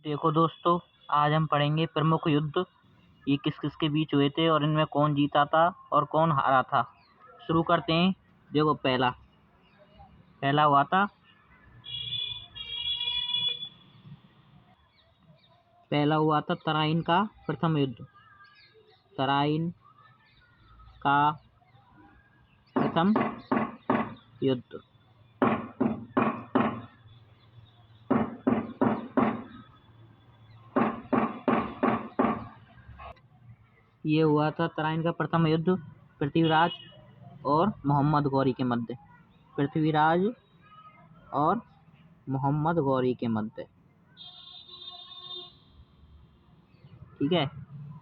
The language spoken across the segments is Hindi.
देखो दोस्तों, आज हम पढ़ेंगे प्रमुख युद्ध। ये किस किस के बीच हुए थे और इनमें कौन जीता था और कौन हारा था। शुरू करते हैं। देखो, पहला पहला हुआ था तराइन का प्रथम युद्ध। तराइन का प्रथम युद्ध। ये हुआ था तराइन का प्रथम युद्ध पृथ्वीराज और मोहम्मद गौरी के मध्य। पृथ्वीराज और मोहम्मद गौरी के मध्य। ठीक है,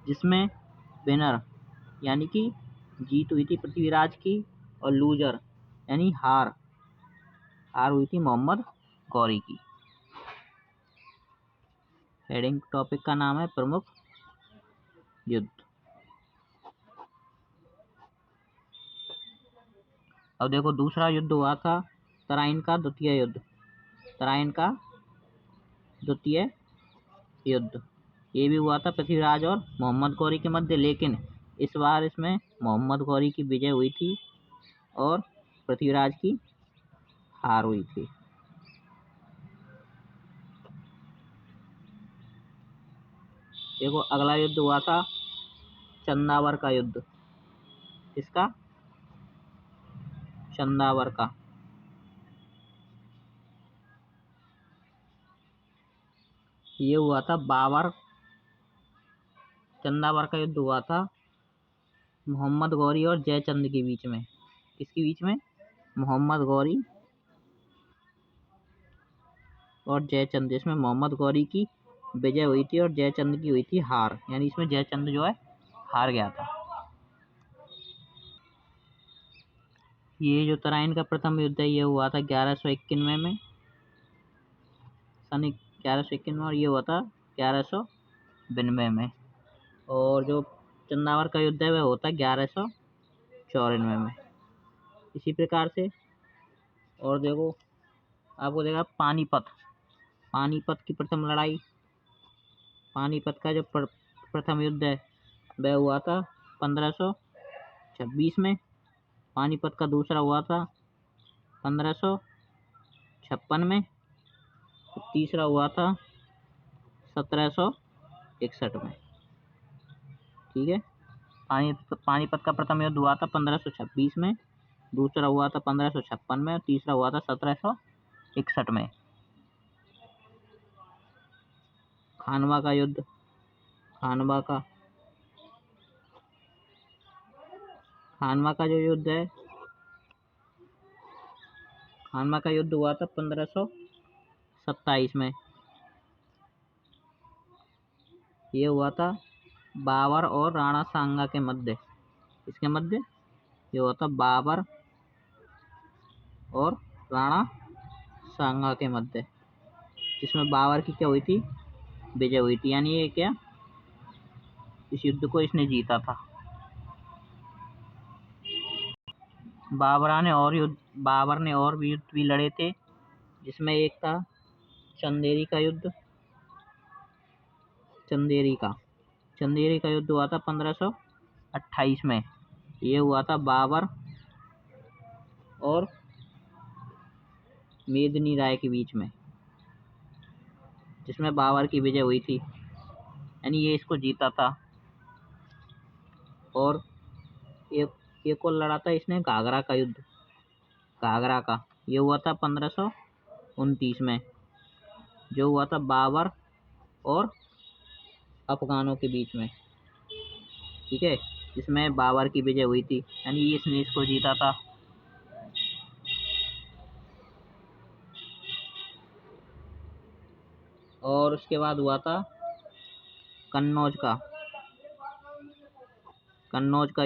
जिसमें विनर यानी कि जीत हुई थी पृथ्वीराज की, और लूजर यानी हार हुई थी मोहम्मद गौरी की। हेडिंग टॉपिक का नाम है प्रमुख युद्ध। अब देखो, दूसरा युद्ध हुआ था तराइन का द्वितीय युद्ध। तराइन का द्वितीय युद्ध ये भी हुआ था पृथ्वीराज और मोहम्मद गौरी के मध्य, लेकिन इस बार इसमें मोहम्मद गौरी की विजय हुई थी और पृथ्वीराज की हार हुई थी। देखो, अगला युद्ध हुआ था चंदावर का युद्ध। किसका? चंदावर का। ये हुआ था चंदावर का युद्ध हुआ था मोहम्मद गौरी और जयचंद के बीच में। किसके बीच में? मोहम्मद गौरी और जयचंद। इसमें मोहम्मद गौरी की विजय हुई थी और जयचंद की हुई थी हार, यानी इसमें जयचंद जो है हार गया था। ये जो तराइन का प्रथम युद्ध है ये हुआ था 1191 में, सन 1191, और ये हुआ था 1192 में। और जो चंदावर का युद्ध है वह होता है 1194 में। इसी प्रकार से। और देखो, आपको देखा पानीपत की प्रथम लड़ाई। पानीपत का जो प्रथम युद्ध है वह हुआ था 1526 में। पानीपत का दूसरा हुआ था 1556 में। तीसरा हुआ था 1761 में। ठीक है, पानीपत का प्रथम युद्ध हुआ था 1526 में, दूसरा हुआ था 1556 में, और तीसरा हुआ था 1761 में। खानवा का युद्ध। खानवा का जो युद्ध है, खानवा का युद्ध हुआ था 1527 में। ये हुआ था बाबर और राणा सांगा के मध्य। इसके मध्य ये हुआ था बाबर और राणा सांगा के मध्य, जिसमें बाबर की क्या हुई थी? विजय हुई थी, यानी ये क्या, इस युद्ध को इसने जीता था। बाबर ने और भी युद्ध भी लड़े थे, जिसमें एक था चंदेरी का युद्ध। चंदेरी का युद्ध हुआ था 1528 में। ये हुआ था बाबर और मेदिनी राय के बीच में, जिसमें बाबर की विजय हुई थी, यानी ये इसको जीता था। और एक और लड़ा था इसने घाघरा का युद्ध। ये हुआ था 1529 में, जो हुआ था बाबर और अफगानों के बीच में। ठीक है, जिसमें बाबर की विजय हुई थी, यानी इसने इसको जीता था। और उसके बाद हुआ था कन्नौज का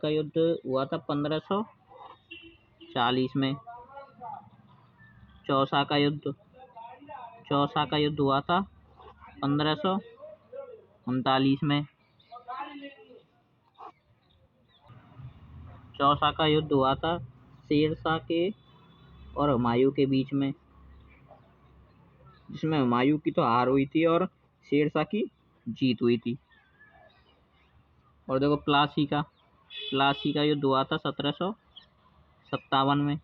युद्ध हुआ था 1540 में। चौसा का युद्ध हुआ था 1539 में। चौसा का युद्ध हुआ था शेरशाह के और हुमायूं के बीच में, जिसमें हुमायूं की तो हार हुई थी और शेरशाह की जीत हुई थी। और देखो प्लासी का युद्ध हुआ था 1757 में।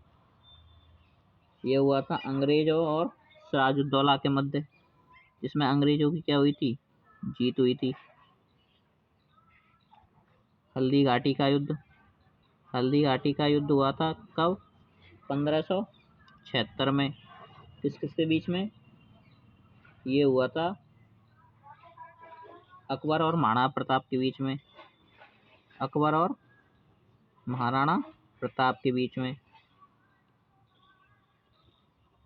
ये हुआ था अंग्रेजों और सिराजुद्दौला के मध्य, जिसमें अंग्रेजों की क्या हुई थी, जीत हुई थी। हल्दी घाटी का युद्ध हुआ था कब, 1576 में। किस किस के बीच में ये हुआ था, अकबर और महाराणा प्रताप के बीच में। अकबर और महाराणा प्रताप के बीच में,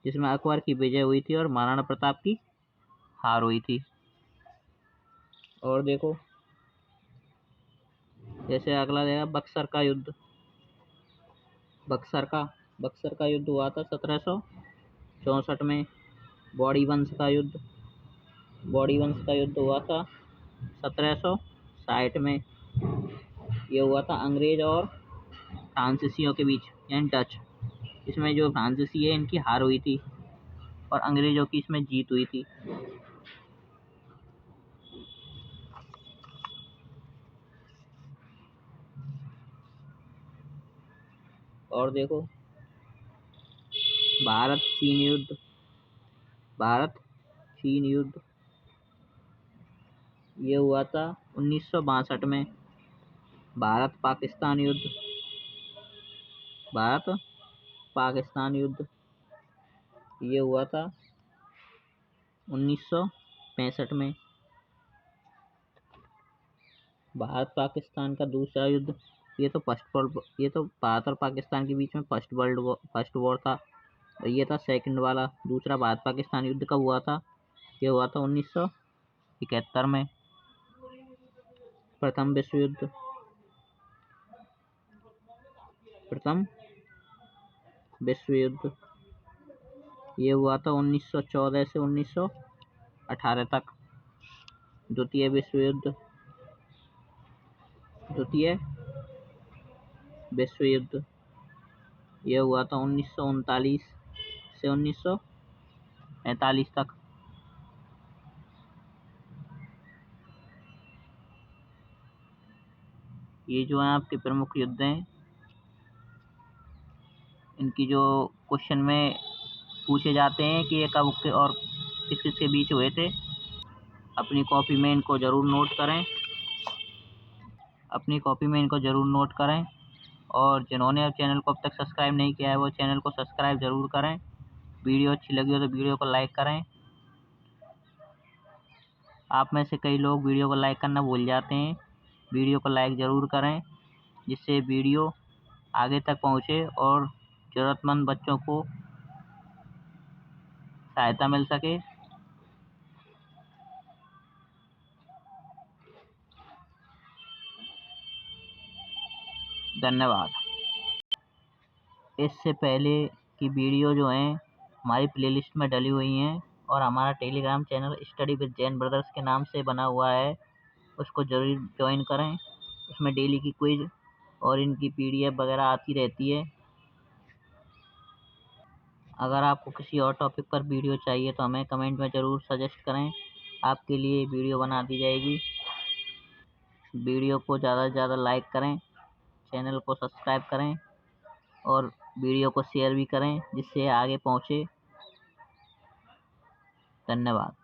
जिसमें अकबर की विजय हुई थी और महाराणा प्रताप की हार हुई थी। और देखो जैसे अगला देगा बक्सर का युद्ध। बक्सर का युद्ध हुआ था 1764 में। बॉडी वंश का युद्ध हुआ था 1760 में। ये हुआ था अंग्रेज और फ्रांसीसियों के बीच, यानी डच। इसमें जो फ्रांसीसी है इनकी हार हुई थी और अंग्रेजों की इसमें जीत हुई थी। और देखो भारत चीन युद्ध ये हुआ था 1962 में। भारत पाकिस्तान युद्ध ये हुआ था 1965 में। भारत पाकिस्तान का दूसरा युद्ध, ये तो भारत और पाकिस्तान के बीच में फर्स्ट वॉर था। और ये था सेकंड वाला। दूसरा भारत पाकिस्तान युद्ध कब हुआ था, ये हुआ था 1971 में। प्रथम विश्व युद्ध ये हुआ था 1914 से 1918 तक। द्वितीय विश्व युद्ध ये हुआ था 1939 से 1945 तक। ये जो है आपके प्रमुख युद्ध हैं, इनकी जो क्वेश्चन में पूछे जाते हैं कि ये कब के और किस किस के बीच हुए थे। अपनी कॉपी में इनको ज़रूर नोट करें। और जिन्होंने चैनल को अब तक सब्सक्राइब नहीं किया है वो चैनल को सब्सक्राइब ज़रूर करें। वीडियो अच्छी लगी हो तो वीडियो को लाइक करें। आप में से कई लोग वीडियो को लाइक करना भूल जाते हैं। वीडियो को लाइक ज़रूर करें, जिससे वीडियो आगे तक पहुँचे और ज़रूरतमंद बच्चों को सहायता मिल सके। धन्यवाद। इससे पहले की वीडियो जो हैं हमारी प्लेलिस्ट में डली हुई हैं और हमारा Telegram channel study with Jain brothers के नाम से बना हुआ है, उसको जरूर ज्वाइन करें। उसमें डेली की क्विज और इनकी पीडीएफ वगैरह आती रहती है। अगर आपको किसी और टॉपिक पर वीडियो चाहिए तो हमें कमेंट में ज़रूर सजेस्ट करें, आपके लिए वीडियो बना दी जाएगी। वीडियो को ज़्यादा से ज़्यादा लाइक करें, चैनल को सब्सक्राइब करें और वीडियो को शेयर भी करें, जिससे आगे पहुँचे। धन्यवाद।